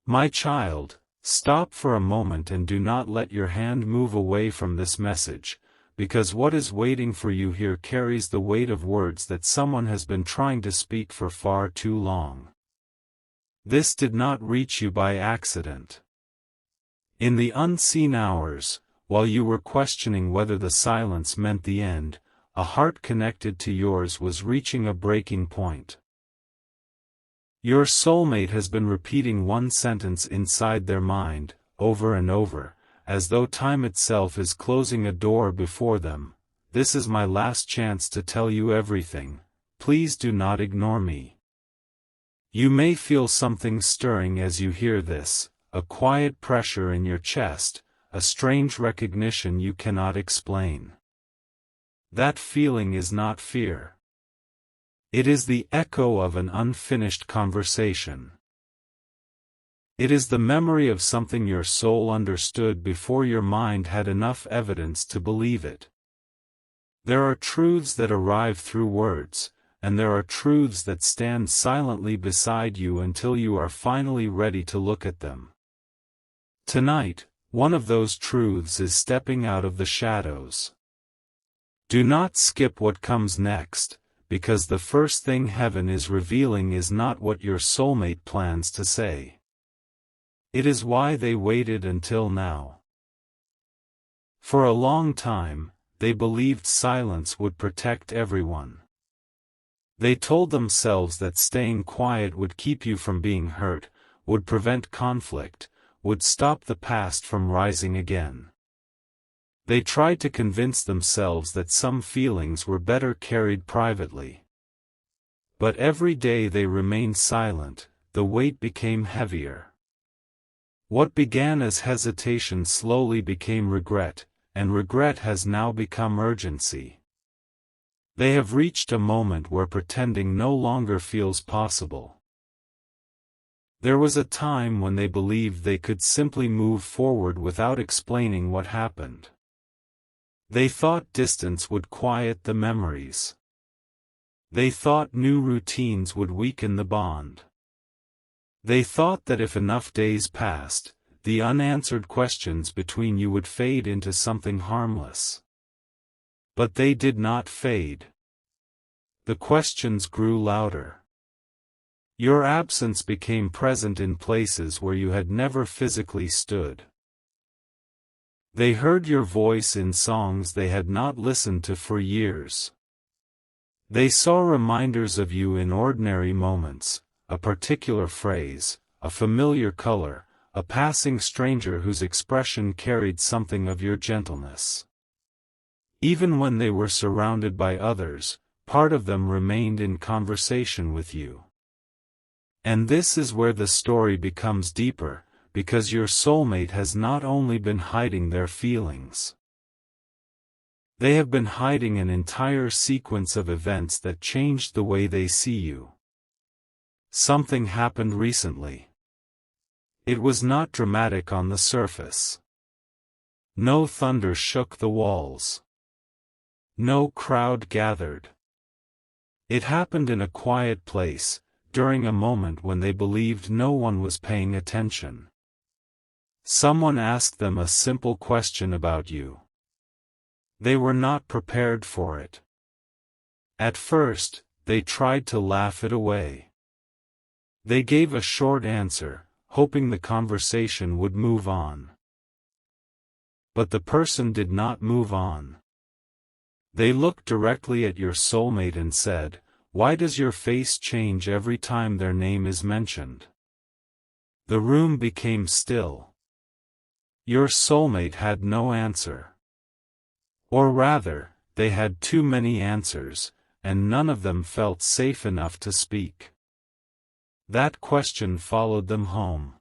My child, stop for a moment and do not let your hand move away from this message, because what is waiting for you here carries the weight of words that someone has been trying to speak for far too long. This did not reach you by accident. In the unseen hours, while you were questioning whether the silence meant the end, a heart connected to yours was reaching a breaking point. Your soulmate has been repeating one sentence inside their mind, over and over, as though time itself is closing a door before them. This is my last chance to tell you everything. Please do not ignore me. You may feel something stirring as you hear this, a quiet pressure in your chest, a strange recognition you cannot explain. That feeling is not fear. It is the echo of an unfinished conversation. It is the memory of something your soul understood before your mind had enough evidence to believe it. There are truths that arrive through words, and there are truths that stand silently beside you until you are finally ready to look at them. Tonight, one of those truths is stepping out of the shadows. Do not skip what comes next, because the first thing heaven is revealing is not what your soulmate plans to say. It is why they waited until now. For a long time, they believed silence would protect everyone. They told themselves that staying quiet would keep you from being hurt, would prevent conflict, would stop the past from rising again. They tried to convince themselves that some feelings were better carried privately. But every day they remained silent, the weight became heavier. What began as hesitation slowly became regret, and regret has now become urgency. They have reached a moment where pretending no longer feels possible. There was a time when they believed they could simply move forward without explaining what happened. They thought distance would quiet the memories. They thought new routines would weaken the bond. They thought that if enough days passed, the unanswered questions between you would fade into something harmless. But they did not fade. The questions grew louder. Your absence became present in places where you had never physically stood. They heard your voice in songs they had not listened to for years. They saw reminders of you in ordinary moments, a particular phrase, a familiar color, a passing stranger whose expression carried something of your gentleness. Even when they were surrounded by others, part of them remained in conversation with you. And this is where the story becomes deeper, because your soulmate has not only been hiding their feelings. They have been hiding an entire sequence of events that changed the way they see you. Something happened recently. It was not dramatic on the surface. No thunder shook the walls. No crowd gathered. It happened in a quiet place, during a moment when they believed no one was paying attention. Someone asked them a simple question about you. They were not prepared for it. At first, they tried to laugh it away. They gave a short answer, hoping the conversation would move on. But the person did not move on. They looked directly at your soulmate and said, "Why does your face change every time their name is mentioned?" The room became still. Your soulmate had no answer. Or rather, they had too many answers, and none of them felt safe enough to speak. That question followed them home.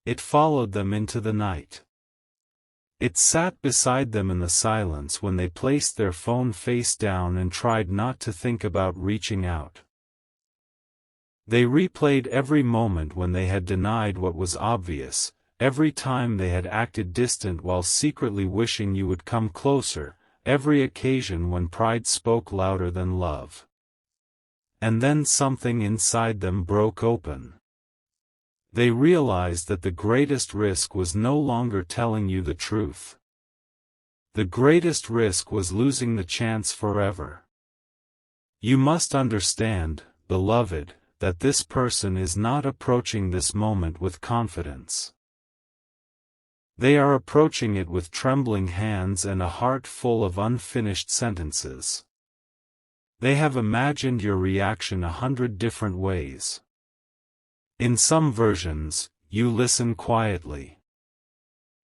It followed them into the night. It sat beside them in the silence when they placed their phone face down and tried not to think about reaching out. They replayed every moment when they had denied what was obvious, every time they had acted distant while secretly wishing you would come closer, every occasion when pride spoke louder than love. And then something inside them broke open. They realized that the greatest risk was no longer telling you the truth. The greatest risk was losing the chance forever. You must understand, beloved, that this person is not approaching this moment with confidence. They are approaching it with trembling hands and a heart full of unfinished sentences. They have imagined your reaction 100 different ways. In some versions, you listen quietly.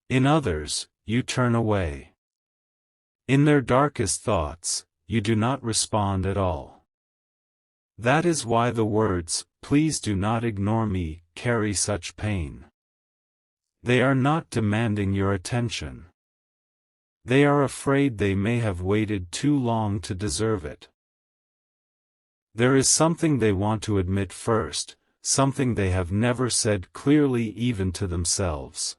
In others, you turn away. In their darkest thoughts, you do not respond at all. That is why the words, "Please do not ignore me," carry such pain. They are not demanding your attention. They are afraid they may have waited too long to deserve it. There is something they want to admit first, something they have never said clearly even to themselves.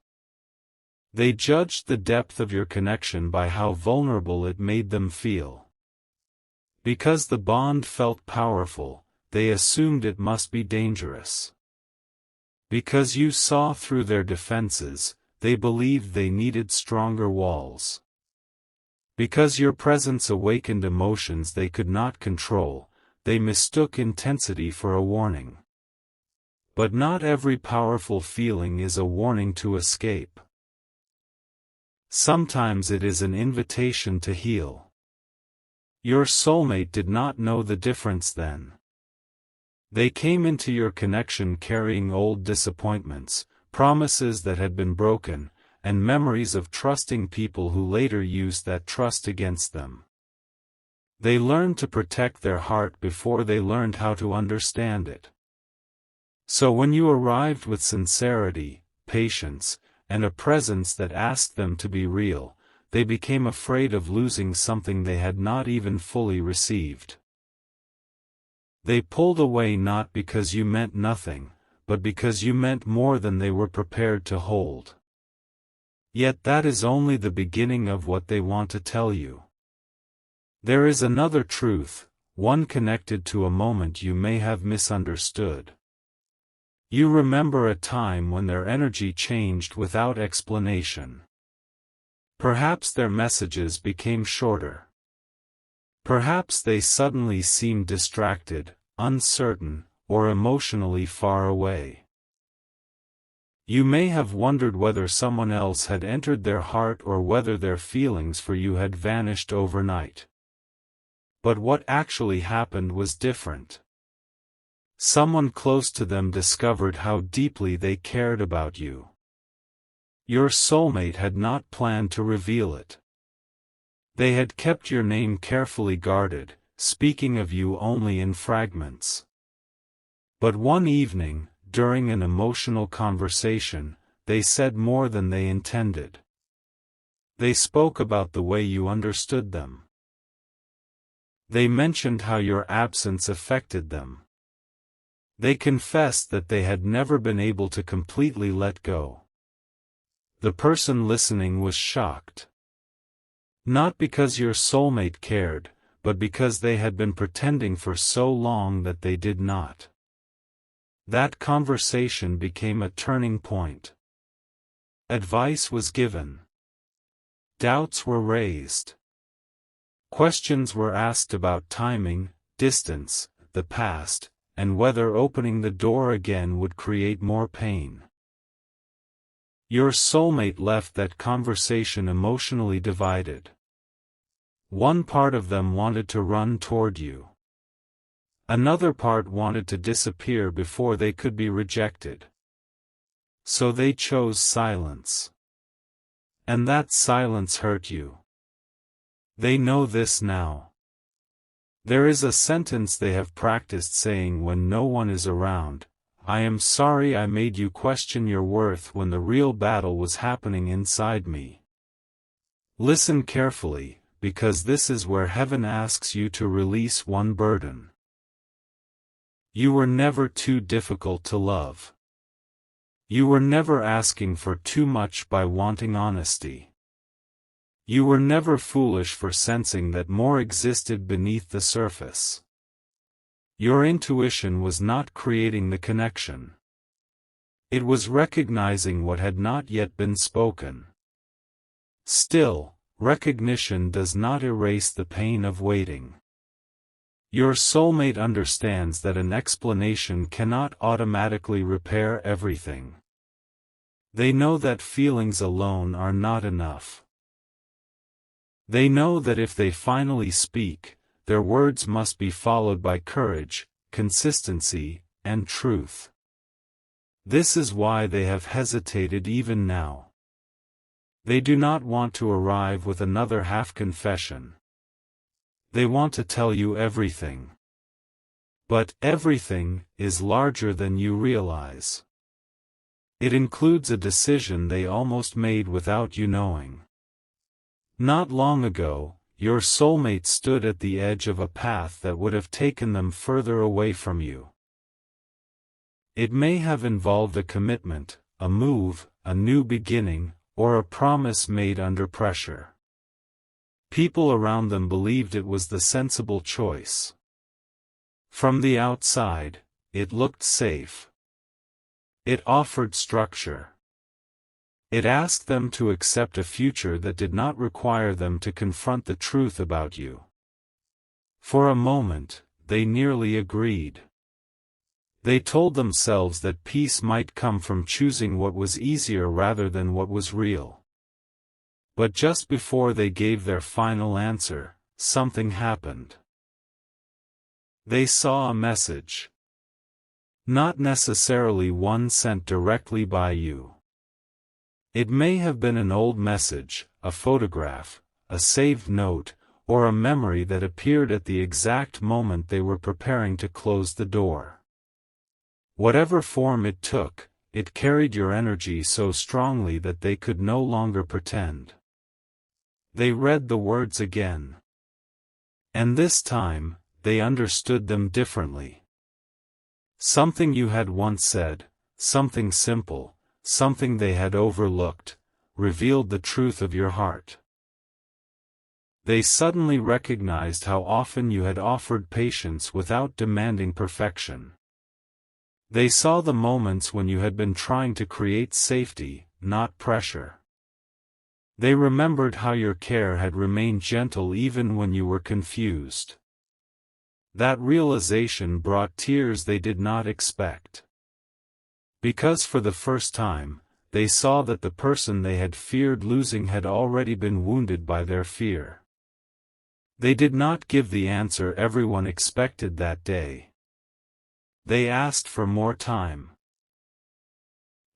They judged the depth of your connection by how vulnerable it made them feel. Because the bond felt powerful, they assumed it must be dangerous. Because you saw through their defenses, they believed they needed stronger walls. Because your presence awakened emotions they could not control, they mistook intensity for a warning. But not every powerful feeling is a warning to escape. Sometimes it is an invitation to heal. Your soulmate did not know the difference then. They came into your connection carrying old disappointments, promises that had been broken, and memories of trusting people who later used that trust against them. They learned to protect their heart before they learned how to understand it. So when you arrived with sincerity, patience, and a presence that asked them to be real, they became afraid of losing something they had not even fully received. They pulled away not because you meant nothing, but because you meant more than they were prepared to hold. Yet that is only the beginning of what they want to tell you. There is another truth, one connected to a moment you may have misunderstood. You remember a time when their energy changed without explanation. Perhaps their messages became shorter. Perhaps they suddenly seemed distracted, uncertain, or emotionally far away. You may have wondered whether someone else had entered their heart or whether their feelings for you had vanished overnight. But what actually happened was different. Someone close to them discovered how deeply they cared about you. Your soulmate had not planned to reveal it. They had kept your name carefully guarded, speaking of you only in fragments. But one evening, during an emotional conversation, they said more than they intended. They spoke about the way you understood them. They mentioned how your absence affected them. They confessed that they had never been able to completely let go. The person listening was shocked. Not because your soulmate cared, but because they had been pretending for so long that they did not. That conversation became a turning point. Advice was given. Doubts were raised. Questions were asked about timing, distance, the past, and whether opening the door again would create more pain. Your soulmate left that conversation emotionally divided. One part of them wanted to run toward you. Another part wanted to disappear before they could be rejected. So they chose silence. And that silence hurt you. They know this now. There is a sentence they have practiced saying when no one is around: "I am sorry I made you question your worth when the real battle was happening inside me." Listen carefully, because this is where heaven asks you to release one burden. You were never too difficult to love. You were never asking for too much by wanting honesty. You were never foolish for sensing that more existed beneath the surface. Your intuition was not creating the connection. It was recognizing what had not yet been spoken. Still, recognition does not erase the pain of waiting. Your soulmate understands that an explanation cannot automatically repair everything. They know that feelings alone are not enough. They know that if they finally speak, their words must be followed by courage, consistency, and truth. This is why they have hesitated even now. They do not want to arrive with another half-confession. They want to tell you everything. But everything is larger than you realize. It includes a decision they almost made without you knowing. Not long ago, your soulmate stood at the edge of a path that would have taken them further away from you. It may have involved a commitment, a move, a new beginning, or a promise made under pressure. People around them believed it was the sensible choice. From the outside, it looked safe. It offered structure. It asked them to accept a future that did not require them to confront the truth about you. For a moment, they nearly agreed. They told themselves that peace might come from choosing what was easier rather than what was real. But just before they gave their final answer, something happened. They saw a message. Not necessarily one sent directly by you. It may have been an old message, a photograph, a saved note, or a memory that appeared at the exact moment they were preparing to close the door. Whatever form it took, it carried your energy so strongly that they could no longer pretend. They read the words again. And this time, they understood them differently. Something you had once said, something simple, something they had overlooked, revealed the truth of your heart. They suddenly recognized how often you had offered patience without demanding perfection. They saw the moments when you had been trying to create safety, not pressure. They remembered how your care had remained gentle even when you were confused. That realization brought tears they did not expect. Because for the first time, they saw that the person they had feared losing had already been wounded by their fear. They did not give the answer everyone expected that day. They asked for more time.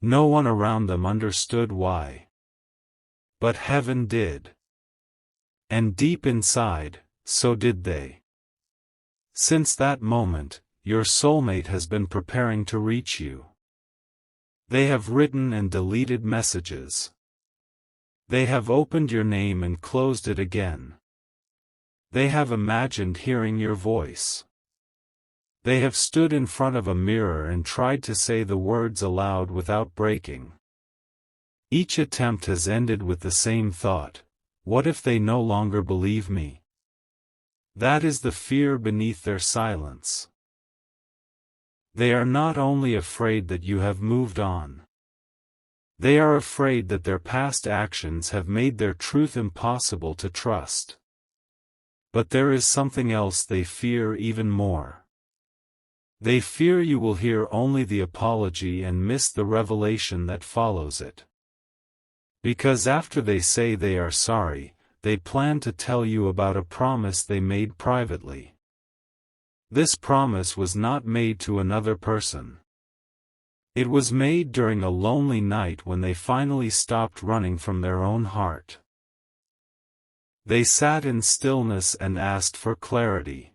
No one around them understood why. But heaven did. And deep inside, so did they. Since that moment, your soulmate has been preparing to reach you. They have written and deleted messages. They have opened your name and closed it again. They have imagined hearing your voice. They have stood in front of a mirror and tried to say the words aloud without breaking. Each attempt has ended with the same thought: what if they no longer believe me? That is the fear beneath their silence. They are not only afraid that you have moved on. They are afraid that their past actions have made their truth impossible to trust. But there is something else they fear even more. They fear you will hear only the apology and miss the revelation that follows it. Because after they say they are sorry, they plan to tell you about a promise they made privately. This promise was not made to another person. It was made during a lonely night when they finally stopped running from their own heart. They sat in stillness and asked for clarity.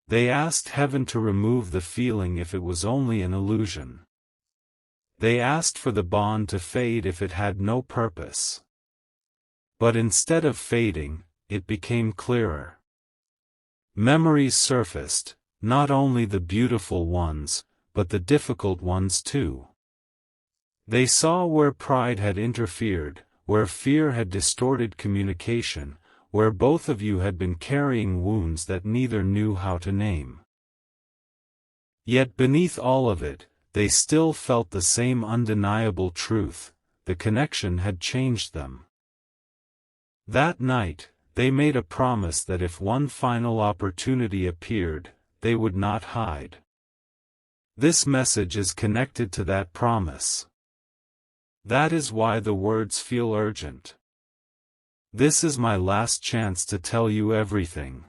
They asked heaven to remove the feeling if it was only an illusion. They asked for the bond to fade if it had no purpose. But instead of fading, it became clearer. Memories surfaced, not only the beautiful ones, but the difficult ones too. They saw where pride had interfered, where fear had distorted communication, where both of you had been carrying wounds that neither knew how to name. Yet beneath all of it, they still felt the same undeniable truth: the connection had changed them. That night, they made a promise that if one final opportunity appeared, they would not hide. This message is connected to that promise. That is why the words feel urgent. This is my last chance to tell you everything.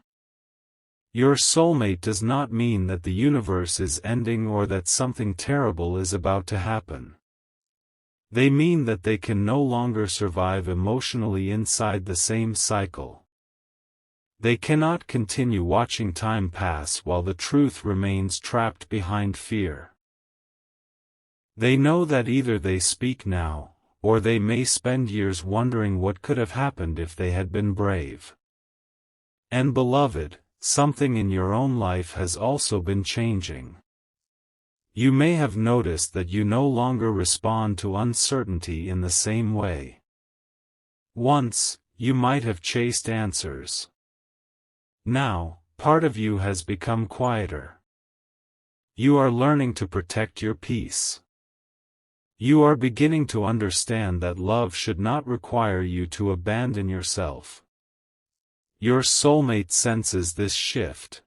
Your soulmate does not mean that the universe is ending or that something terrible is about to happen. They mean that they can no longer survive emotionally inside the same cycle. They cannot continue watching time pass while the truth remains trapped behind fear. They know that either they speak now, or they may spend years wondering what could have happened if they had been brave. And beloved, something in your own life has also been changing. You may have noticed that you no longer respond to uncertainty in the same way. Once, you might have chased answers. Now, part of you has become quieter. You are learning to protect your peace. You are beginning to understand that love should not require you to abandon yourself. Your soulmate senses this shift.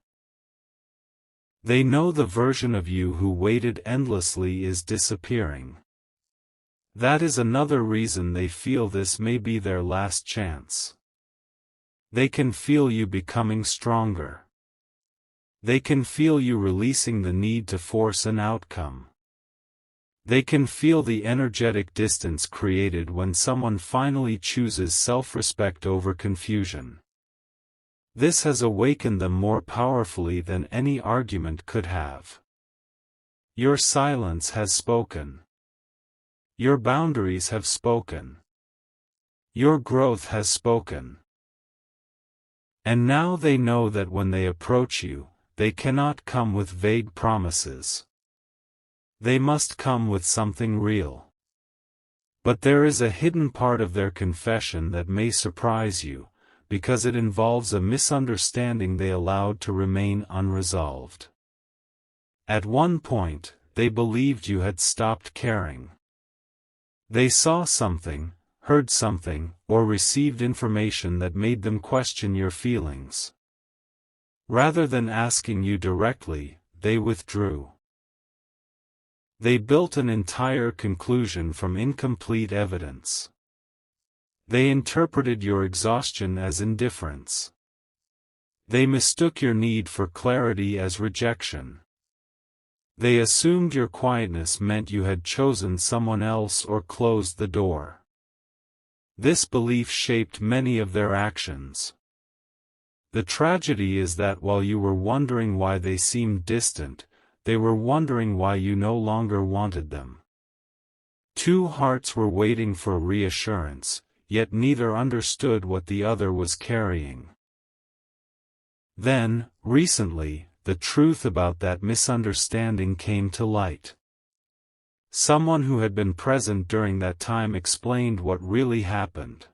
They know the version of you who waited endlessly is disappearing. That is another reason they feel this may be their last chance. They can feel you becoming stronger. They can feel you releasing the need to force an outcome. They can feel the energetic distance created when someone finally chooses self-respect over confusion. This has awakened them more powerfully than any argument could have. Your silence has spoken. Your boundaries have spoken. Your growth has spoken. And now they know that when they approach you, they cannot come with vague promises. They must come with something real. But there is a hidden part of their confession that may surprise you, because it involves a misunderstanding they allowed to remain unresolved. At one point, they believed you had stopped caring. They saw something, heard something, or received information that made them question your feelings. Rather than asking you directly, they withdrew. They built an entire conclusion from incomplete evidence. They interpreted your exhaustion as indifference. They mistook your need for clarity as rejection. They assumed your quietness meant you had chosen someone else or closed the door. This belief shaped many of their actions. The tragedy is that while you were wondering why they seemed distant, they were wondering why you no longer wanted them. Two hearts were waiting for reassurance, yet neither understood what the other was carrying. Then, recently, the truth about that misunderstanding came to light. Someone who had been present during that time explained what really happened.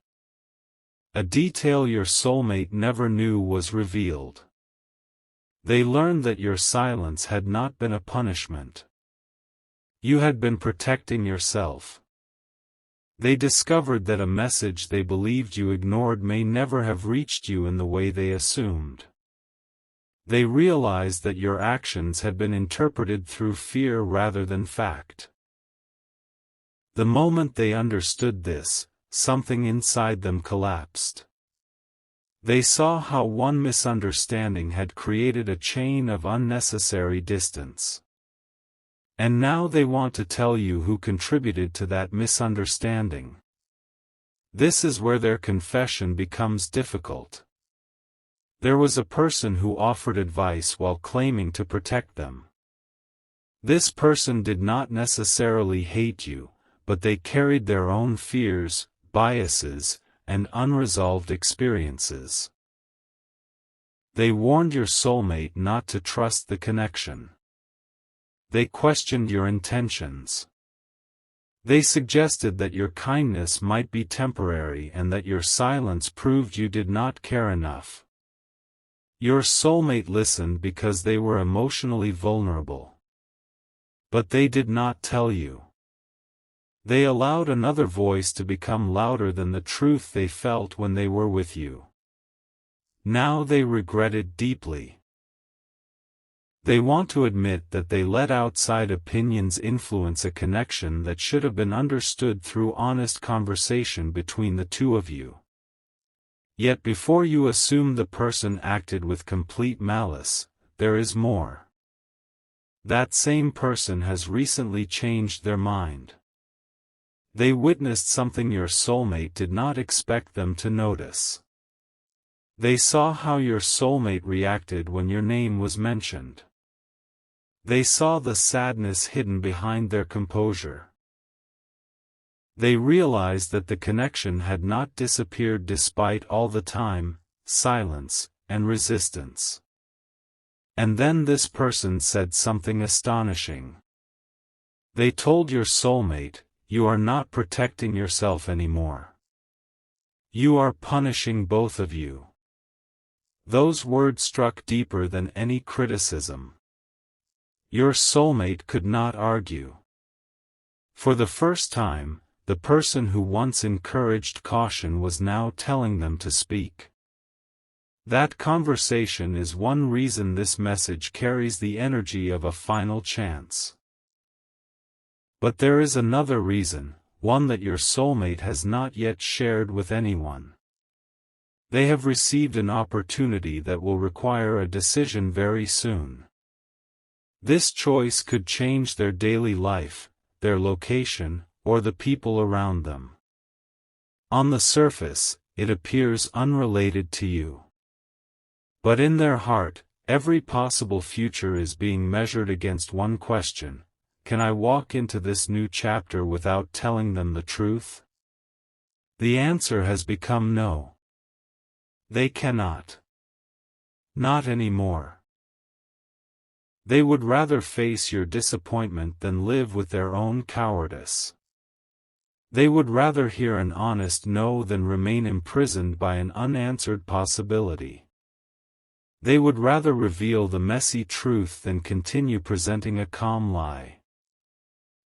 A detail your soulmate never knew was revealed. They learned that your silence had not been a punishment. You had been protecting yourself. They discovered that a message they believed you ignored may never have reached you in the way they assumed. They realized that your actions had been interpreted through fear rather than fact. The moment they understood this, something inside them collapsed. They saw how one misunderstanding had created a chain of unnecessary distance. And now they want to tell you who contributed to that misunderstanding. This is where their confession becomes difficult. There was a person who offered advice while claiming to protect them. This person did not necessarily hate you, but they carried their own fears, biases, and unresolved experiences. They warned your soulmate not to trust the connection. They questioned your intentions. They suggested that your kindness might be temporary and that your silence proved you did not care enough. Your soulmate listened because they were emotionally vulnerable. But they did not tell you. They allowed another voice to become louder than the truth they felt when they were with you. Now they regret it deeply. They want to admit that they let outside opinions influence a connection that should have been understood through honest conversation between the two of you. Yet before you assume the person acted with complete malice, there is more. That same person has recently changed their mind. They witnessed something your soulmate did not expect them to notice. They saw how your soulmate reacted when your name was mentioned. They saw the sadness hidden behind their composure. They realized that the connection had not disappeared despite all the time, silence, and resistance. And then this person said something astonishing. They told your soulmate, "You are not protecting yourself anymore. You are punishing both of you." Those words struck deeper than any criticism. Your soulmate could not argue. For the first time, the person who once encouraged caution was now telling them to speak. That conversation is one reason this message carries the energy of a final chance. But there is another reason, one that your soulmate has not yet shared with anyone. They have received an opportunity that will require a decision very soon. This choice could change their daily life, their location, or the people around them. On the surface, it appears unrelated to you. But in their heart, every possible future is being measured against one question: can I walk into this new chapter without telling them the truth? The answer has become no. They cannot. Not anymore. They would rather face your disappointment than live with their own cowardice. They would rather hear an honest no than remain imprisoned by an unanswered possibility. They would rather reveal the messy truth than continue presenting a calm lie.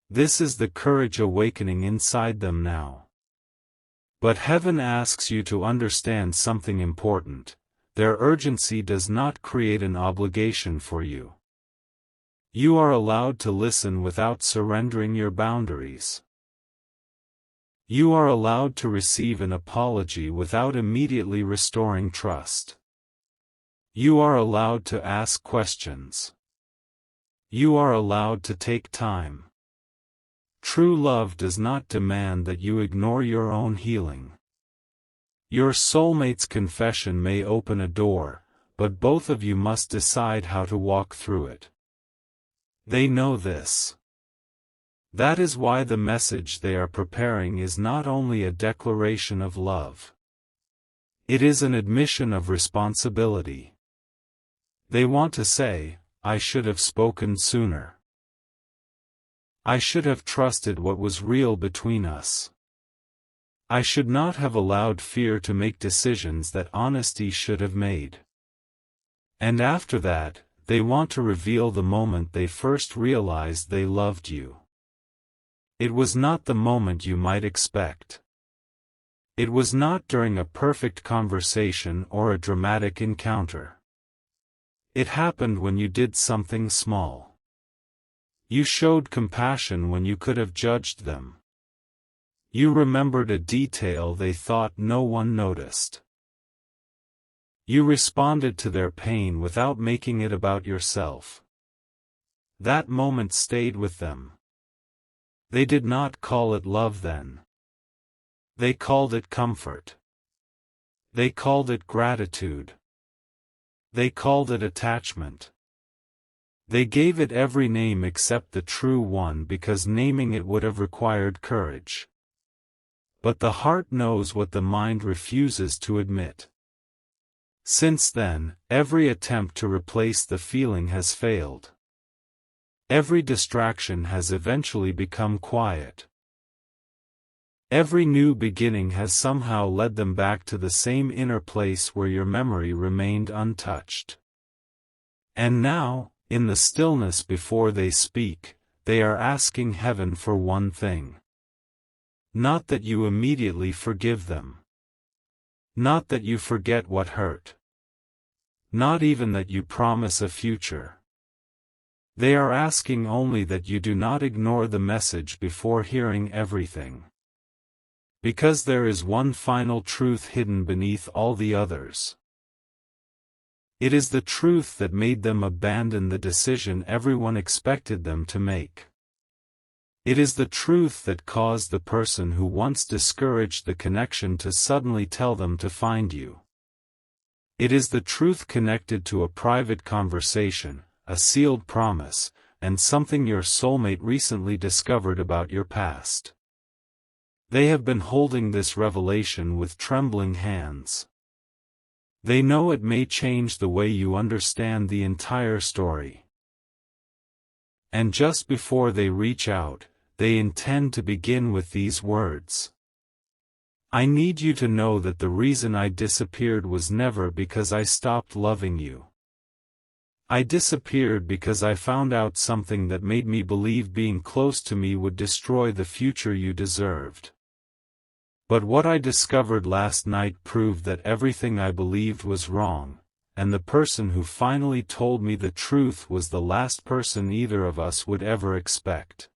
This is the courage awakening inside them now. But heaven asks you to understand something important: their urgency does not create an obligation for you. You are allowed to listen without surrendering your boundaries. You are allowed to receive an apology without immediately restoring trust. You are allowed to ask questions. You are allowed to take time. True love does not demand that you ignore your own healing. Your soulmate's confession may open a door, but both of you must decide how to walk through it. They know this. That is why the message they are preparing is not only a declaration of love. It is an admission of responsibility. They want to say, "I should have spoken sooner. I should have trusted what was real between us. I should not have allowed fear to make decisions that honesty should have made." And after that, they want to reveal the moment they first realized they loved you. It was not the moment you might expect. It was not during a perfect conversation or a dramatic encounter. It happened when you did something small. You showed compassion when you could have judged them. You remembered a detail they thought no one noticed. You responded to their pain without making it about yourself. That moment stayed with them. They did not call it love then. They called it comfort. They called it gratitude. They called it attachment. They gave it every name except the true one because naming it would have required courage. But the heart knows what the mind refuses to admit. Since then, every attempt to replace the feeling has failed. Every distraction has eventually become quiet. Every new beginning has somehow led them back to the same inner place where your memory remained untouched. And now, in the stillness before they speak, they are asking heaven for one thing. Not that you immediately forgive them. Not that you forget what hurt. Not even that you promise a future. They are asking only that you do not ignore the message before hearing everything. Because there is one final truth hidden beneath all the others. It is the truth that made them abandon the decision everyone expected them to make. It is the truth that caused the person who once discouraged the connection to suddenly tell them to find you. It is the truth connected to a private conversation, a sealed promise, and something your soulmate recently discovered about your past. They have been holding this revelation with trembling hands. They know it may change the way you understand the entire story. And just before they reach out, they intend to begin with these words. I need you to know that the reason I disappeared was never because I stopped loving you. I disappeared because I found out something that made me believe being close to me would destroy the future you deserved. But what I discovered last night proved that everything I believed was wrong, and the person who finally told me the truth was the last person either of us would ever expect.